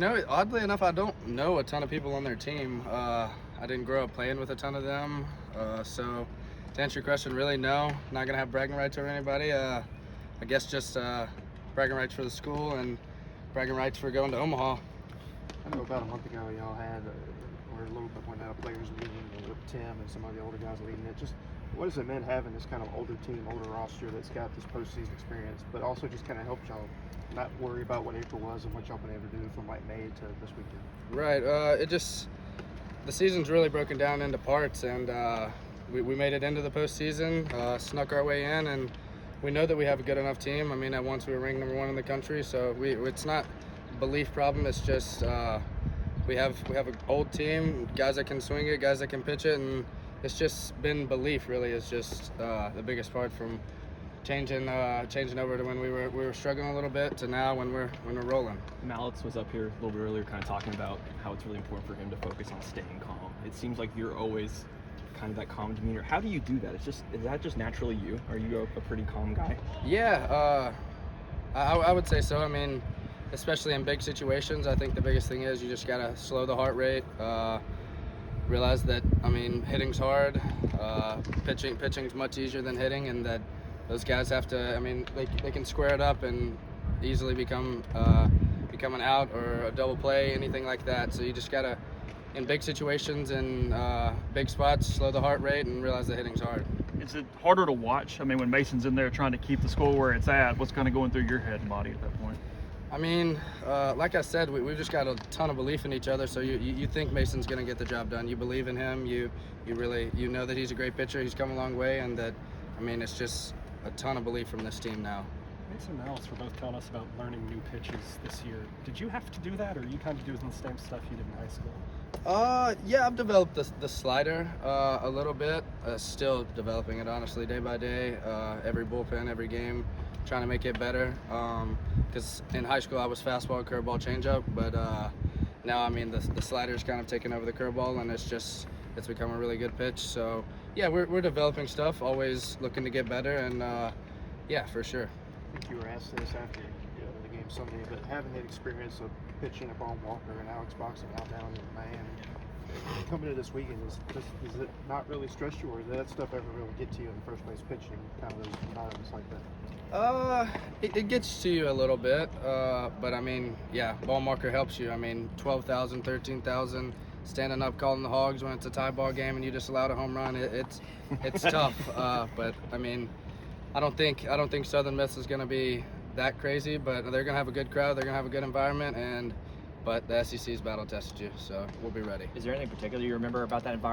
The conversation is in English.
Oddly enough, I don't know a ton of people on their team. I didn't grow up playing with a ton of them. So to answer your question, really, no. Not going to have bragging rights over anybody. I guess just bragging rights for the school and bragging rights for going to Omaha. I know about a month ago y'all had, or a little bit when players meeting with Tim and some of the older guys leading it. Just what does it mean having this kind of older team, older roster that's got this postseason experience, but also just kind of helps y'all not worry about what April was and what y'all been able to do from like May to this weekend? Right. The season's really broken down into parts, and we made it into the postseason, snuck our way in, and we know that we have a good enough team. I mean, at once we were ranked number 1 in the country, so it's not a belief problem. It's just we have an old team, guys that can swing it, guys that can pitch it, and it's just been belief. Really, is just the biggest part from changing over to when we were struggling a little bit to now when we're rolling. Mallets was up here a little bit earlier, kind of talking about how it's really important for him to focus on staying calm. It seems like you're always kind of that calm demeanor. How do you do that? Is that just naturally you? Are you a pretty calm guy? Yeah, I would say so. I mean, especially in big situations, I think the biggest thing is you just gotta slow the heart rate. Realize that, I mean, hitting's hard. Pitching's much easier than hitting, and that those guys have to. I mean, they can square it up and easily become an out or a double play, anything like that. So you just gotta, in big situations and big spots, slow the heart rate and realize that hitting's hard. Is it harder to watch? I mean, when Mason's in there trying to keep the score where it's at, what's kind of going through your head and body at that point? I mean, like I said, we've just got a ton of belief in each other. So you think Mason's going to get the job done. You believe in him. You know that he's a great pitcher. He's come a long way, and that, I mean, it's just a ton of belief from this team now. Mason and Alice were both telling us about learning new pitches this year. Did you have to do that, or are you kind of doing the same stuff you did in high school? Yeah, I've developed the slider a little bit. Still developing it, honestly, day by day. Every bullpen, every game, trying to make it better. Because in high school I was fastball, curveball, changeup, but now, I mean, the slider's kind of taken over the curveball, and it's become a really good pitch. So yeah, we're developing stuff, always looking to get better, and yeah, for sure. I think you were asked this after the game Sunday, but having that experience of pitching a Bone Walker and Alex Boxing out down in Miami, coming into this weekend, does it not really stress you, or does that stuff ever really get to you in the first place, pitching kind of those environments like that? It gets to you a little bit, but I mean, yeah, ball marker helps you. I mean, 12,000, 13,000, standing up, calling the hogs when it's a tie ball game and you just allowed a home run. It's tough, but I mean, I don't think Southern Miss is going to be that crazy, but they're going to have a good crowd, they're going to have a good environment, but the SEC's battle tested you, so we'll be ready. Is there anything particular you remember about that environment?